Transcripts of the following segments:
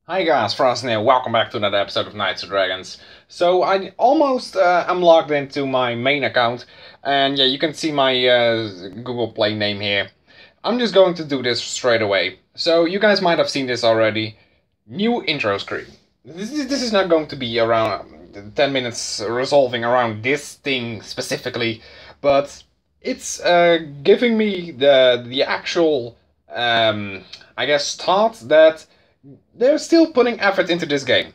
Hi guys, Frozen here, welcome back to another episode of Knights of Dragons. So I almost am logged into my main account, and yeah, you can see my Google Play name here. I'm just going to do this straight away. So you guys might have seen this already. New intro screen. This is not going to be around 10 minutes resolving around this thing specifically, but it's giving me the actual, I guess, thought that they're still putting effort into this game.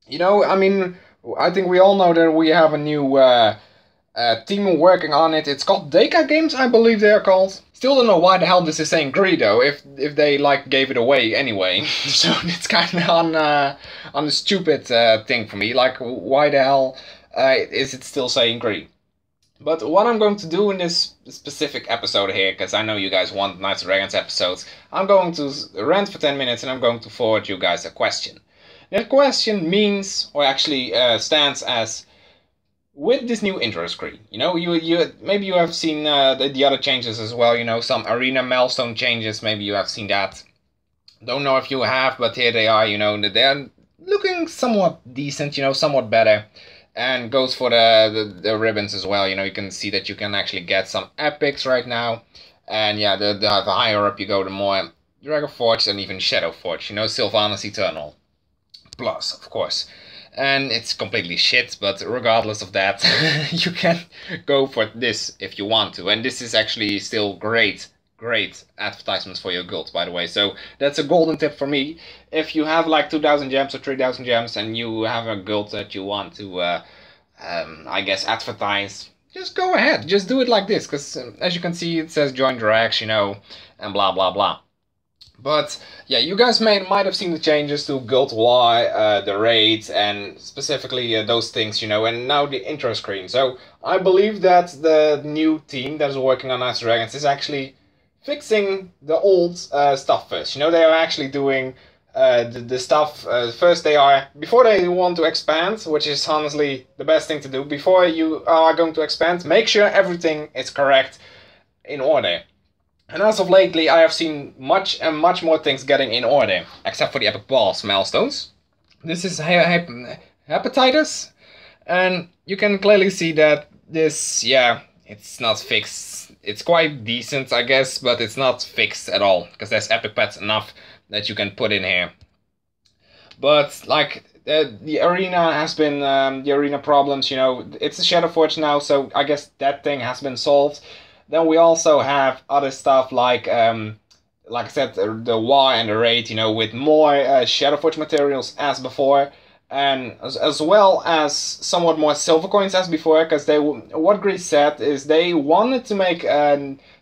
You know, I mean, I think we all know that we have a new team working on it. It's called Deka Games, I believe they are called. Still don't know why the hell this is saying Greedo, if they like gave it away anyway. So it's kind of on a stupid thing for me. Like, why the hell is it still saying Greed? But what I'm going to do in this specific episode here, because I know you guys want Knights of Dragons episodes, I'm going to rant for 10 minutes and I'm going to forward you guys a question. That question means, or actually stands as, with this new intro screen, you know, you maybe you have seen the other changes as well, you know, some arena milestone changes, maybe you have seen that. Don't know if you have, but here they are, you know, they're looking somewhat decent, you know, somewhat better. And goes for the ribbons as well. You know, you can see that you can actually get some epics right now. And yeah, the higher up you go, the more Dragon Forge and even Shadow Forge. You know, Sylvanas Eternal. Plus, of course. And it's completely shit, but regardless of that, you can go for this if you want to. And this is actually still great advertisements for your guild, by the way. So that's a golden tip for me. If you have like 2,000 gems or 3,000 gems and you have a guild that you want to, I guess, advertise, just go ahead. Just do it like this, because as you can see, it says join Drax, you know, and blah, blah, blah. But yeah, you guys might have seen the changes to Guild Y, the raids, and specifically those things, you know, and now the intro screen. So I believe that the new team that is working on Knights of Dragons is actually fixing the old stuff first. You know, they are actually doing the stuff first. They are, before they want to expand, which is honestly the best thing to do, before you are going to expand, make sure everything is correct in order. And as of lately, I have seen much more things getting in order, except for the epic boss milestones. This is hepatitis, and you can clearly see that this, yeah, it's not fixed. It's quite decent, I guess, but it's not fixed at all, because there's epic pets enough that you can put in here. But, like, the arena has been, the arena problems, you know, it's a Shadow Forge now, so I guess that thing has been solved. Then we also have other stuff like I said, the Y and the raid, you know, with more Shadow Forge materials as before. And as well as somewhat more silver coins as before, because what Greece said is they wanted to make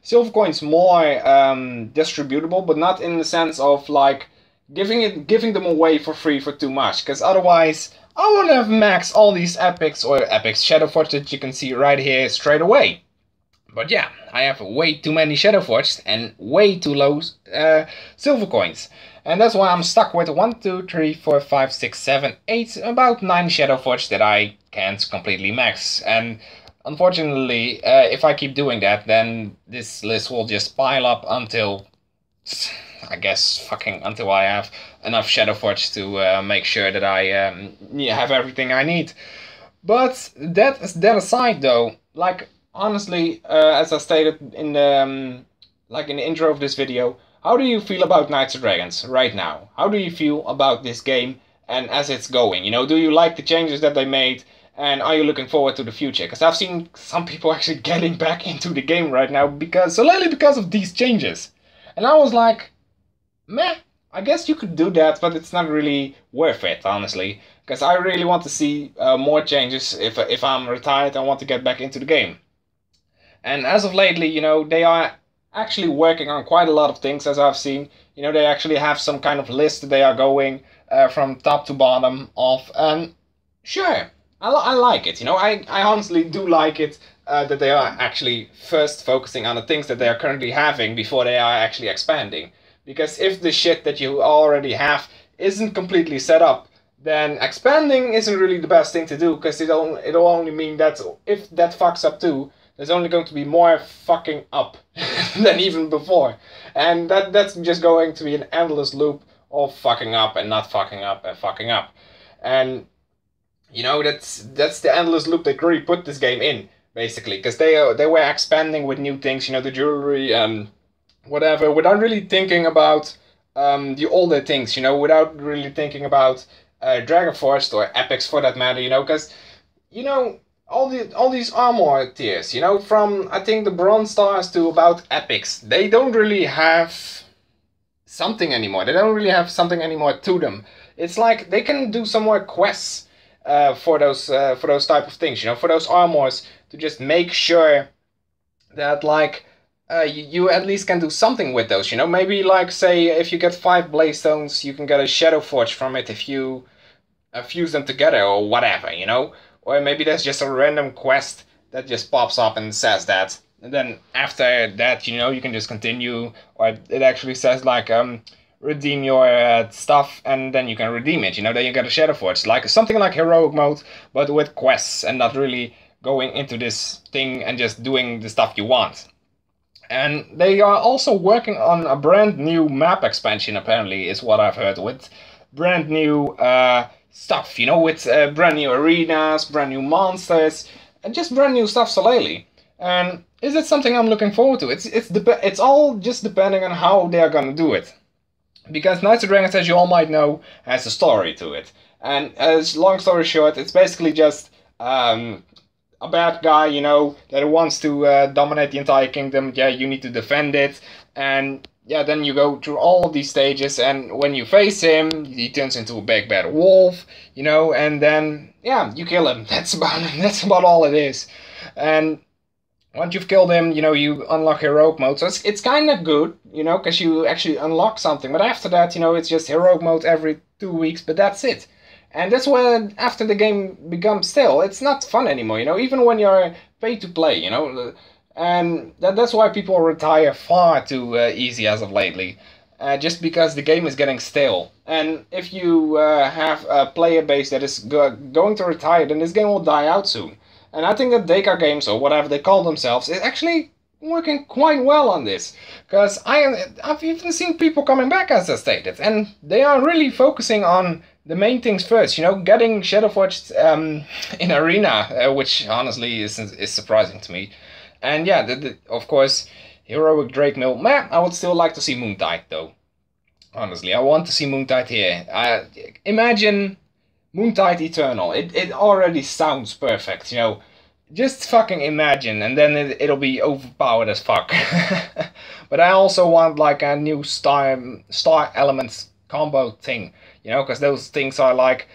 silver coins more distributable, but not in the sense of like giving them away for free for too much, because otherwise I would have maxed all these epics Shadow Forge that you can see right here straight away. But yeah, I have way too many Shadow Forges and way too low silver coins. And that's why I'm stuck with 1, 2, 3, 4, 5, 6, 7, 8, about 9 Shadow Forges that I can't completely max. And unfortunately, if I keep doing that, then this list will just pile up until, I guess, until I have enough Shadow Forge to make sure that I have everything I need. But that aside though, like, honestly, as I stated in the intro of this video, how do you feel about Knights of Dragons right now? How do you feel about this game and as it's going? You know, do you like the changes that they made, and are you looking forward to the future? Because I've seen some people actually getting back into the game right now solely because of these changes. And I was like, meh, I guess you could do that, but it's not really worth it, honestly. Because I really want to see more changes if I'm retired and want to get back into the game. And as of lately, you know, they are actually working on quite a lot of things, as I've seen. You know, they actually have some kind of list that they are going from top to bottom of. And sure, I like it. You know, I honestly do like it that they are actually first focusing on the things that they are currently having before they are actually expanding. Because if the shit that you already have isn't completely set up, then expanding isn't really the best thing to do, because it'll only mean that if that fucks up too, there's only going to be more fucking up than even before. And that's just going to be an endless loop all fucking up and not fucking up and fucking up. And you know, that's the endless loop that Guri put this game in, basically, because they were expanding with new things, you know, the jewelry and whatever, without really thinking about the older things, you know, without really thinking about Dragon Force or epics for that matter, you know, because, you know, all these armor tiers, you know, from I think the bronze stars to about epics, they don't really have something anymore. They don't really have something anymore to them. It's like they can do some more quests for those type of things, you know, for those armors, to just make sure that like you at least can do something with those, you know. Maybe like say if you get 5 blaze stones, you can get a shadow forge from it if you fuse them together or whatever, you know. Or maybe there's just a random quest that just pops up and says that, and then after that, you know, you can just continue, or it actually says like redeem your stuff, and then you can redeem it, you know, then you get a shadow forge, like something like heroic mode, but with quests and not really going into this thing and just doing the stuff you want. And they are also working on a brand new map expansion, apparently, is what I've heard, with brand new stuff, you know, with brand new arenas, brand new monsters, and just brand new stuff solely. And is it something I'm looking forward to? It's all just depending on how they are gonna do it. Because Knights of Dragons, as you all might know, has a story to it. And as long story short, it's basically just a bad guy, you know, that wants to dominate the entire kingdom. Yeah, you need to defend it. And yeah, then you go through all of these stages, and when you face him, he turns into a big bad wolf, you know, and then, yeah, you kill him. That's about all it is. And once you've killed him, you know, you unlock heroic mode. So it's kind of good, you know, because you actually unlock something. But after that, you know, it's just heroic mode every 2 weeks, but that's it. And that's when, after the game becomes stale, it's not fun anymore, you know, even when you're pay to play, you know. And that's why people retire far too easy as of lately. Just because the game is getting stale. And if you have a player base that is going to retire, then this game will die out soon. And I think that Deka Games, or whatever they call themselves, is actually working quite well on this. Because I've even seen people coming back, as I stated, and they are really focusing on the main things first, you know, getting Shadowforged in Arena, which honestly is surprising to me. And yeah, of course, Heroic Drake Mill, man, I would still like to see Moontide, though. Honestly, I want to see Moontide here. Imagine Moontide Eternal. It already sounds perfect, you know. Just fucking imagine, and then it'll be overpowered as fuck. But I also want like a new star elements combo thing, you know, because those things are like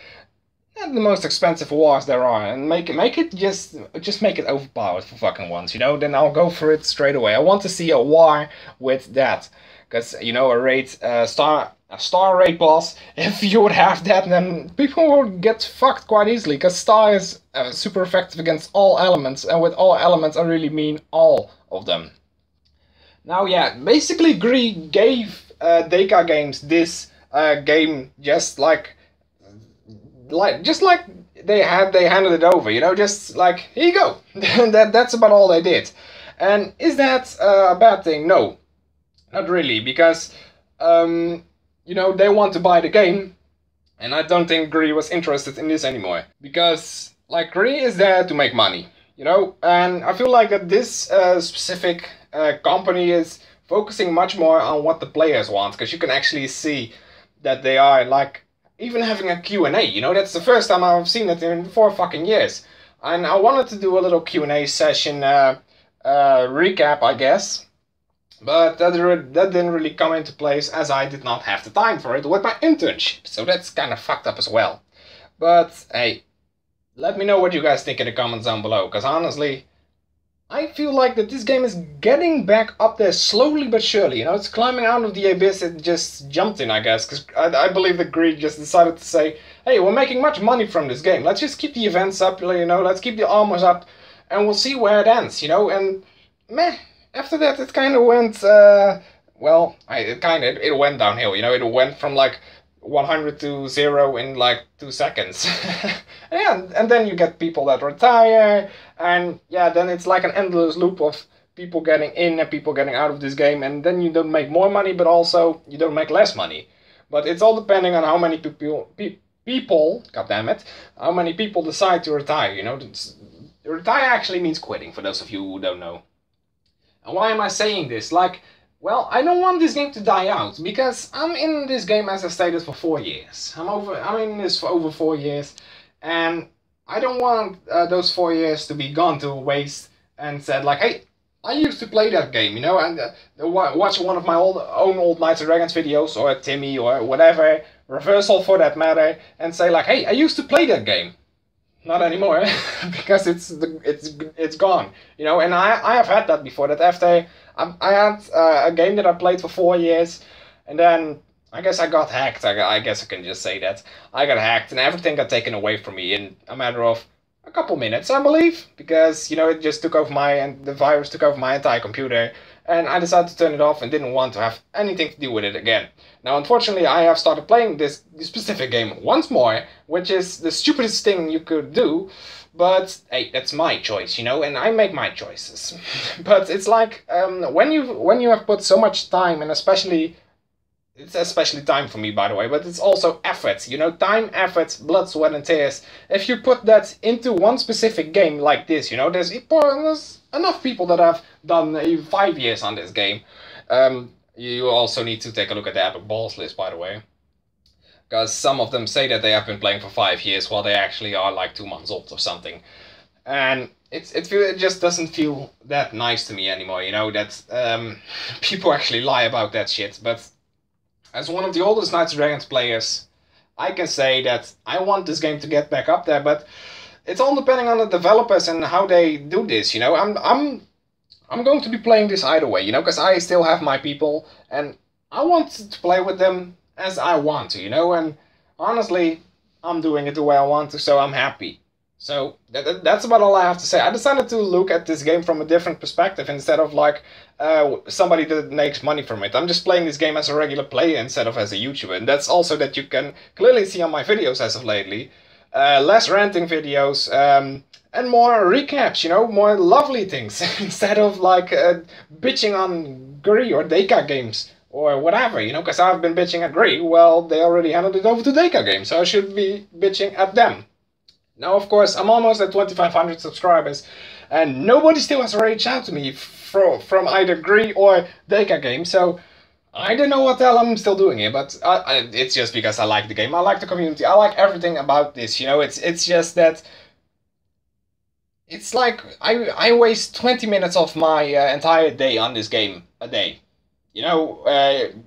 the most expensive wars there are, and make it just make it overpowered for fucking once, you know. Then I'll go for it straight away. I want to see a war with that, because you know, a star raid boss, if you would have that, then people would get fucked quite easily, because star is super effective against all elements, and with all elements I really mean all of them. Now yeah, basically Guri gave Deka Games this game just like they handed it over, you know, just like, here you go. That's about all they did. And is that a bad thing? No, not really, because you know, they want to buy the game, and I don't think Guri was interested in this anymore, because like Guri is there to make money, you know. And I feel like that this specific company is focusing much more on what the players want, because you can actually see that they are like even having a Q&A, you know. That's the first time I've seen it in 4 fucking years. And I wanted to do a little Q&A session recap, I guess. But that didn't really come into place, as I did not have the time for it with my internship. So that's kind of fucked up as well. But hey, let me know what you guys think in the comments down below. Because honestly, I feel like that this game is getting back up there slowly but surely. You know, it's climbing out of the abyss it just jumped in, I guess. Because I believe that Greed just decided to say, hey, we're making much money from this game. Let's just keep the events up, you know. Let's keep the armors up. And we'll see where it ends, you know. And meh. After that, it kind of went, well, it went downhill, you know. It went from like 100 to 0 in like 2 seconds. And then you get people that retire, and yeah, then it's like an endless loop of people getting in and people getting out of this game, and then you don't make more money, but also you don't make less money. But it's all depending on how many people, god damn it, how many people decide to retire, you know. Retire actually means quitting, for those of you who don't know. And why am I saying this? Like, well, I don't want this game to die out, because I'm in this game, as I stated, for 4 years. I'm in this for over 4 years, and I don't want those 4 years to be gone to waste and said like, hey, I used to play that game, you know, and watch one of my old Knights and Dragons videos, or Timmy, or whatever, Reversal for that matter, and say like, hey, I used to play that game. Not anymore, because it's gone, you know. And I have had that before. That after I had a game that I played for 4 years, and then I guess I got hacked. I guess I can just say that I got hacked, and everything got taken away from me in a matter of a couple minutes, I believe, because you know it just took over the virus took over my entire computer, and I decided to turn it off and didn't want to have anything to do with it again. Now, unfortunately, I have started playing this specific game once more, which is the stupidest thing you could do, but hey, that's my choice, you know, and I make my choices. But it's like, when you have put so much time, and it's especially time for me, by the way, but it's also effort, you know, time, effort, blood, sweat, and tears. If you put that into one specific game like this, you know, there's enough people that have done 5 years on this game. You also need to take a look at the Epic Balls list, by the way, because some of them say that they have been playing for 5 years, while they actually are like 2 months old or something. And it just doesn't feel that nice to me anymore, you know, that people actually lie about that shit. But as one of the oldest Knights and Dragons players, I can say that I want this game to get back up there, but it's all depending on the developers and how they do this, you know. I'm going to be playing this either way, you know, because I still have my people, and I want to play with them as I want to, you know, and honestly, I'm doing it the way I want to, so I'm happy. So that's about all I have to say. I decided to look at this game from a different perspective instead of like somebody that makes money from it. I'm just playing this game as a regular player instead of as a YouTuber, and that's also that you can clearly see on my videos as of lately. Less ranting videos, and more recaps, you know, more lovely things, instead of like bitching on GRI or Deka games, or whatever, you know, because I've been bitching at GRI, well, they already handed it over to Deka games, so I should be bitching at them. Now, of course, I'm almost at 2,500 subscribers, and nobody still has reached out to me from either GRI or Deka games, so I don't know what the hell I'm still doing here, but it's just because I like the game, I like the community, I like everything about this, you know. It's just that it's like I waste 20 minutes of my entire day on this game a day, you know,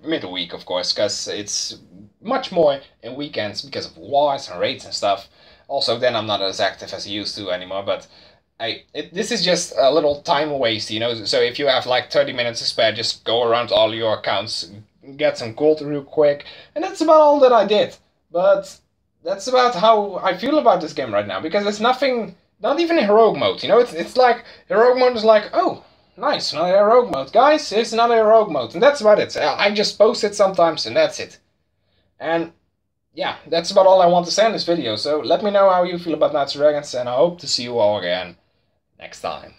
mid-week, of course, because it's much more in weekends because of wars and raids and stuff. Also, then I'm not as active as I used to anymore, but this is just a little time waste, you know. So if you have like 30 minutes to spare, just go around all your accounts, get some gold real quick, and that's about all that I did. But that's about how I feel about this game right now, because it's nothing, not even heroic mode, you know. It's like heroic mode is like, oh, nice, another heroic mode, guys. Here's another heroic mode, and that's about it. I just post it sometimes, and that's it. And yeah, that's about all I want to say in this video. So let me know how you feel about Knights and Dragons, and I hope to see you all again next time.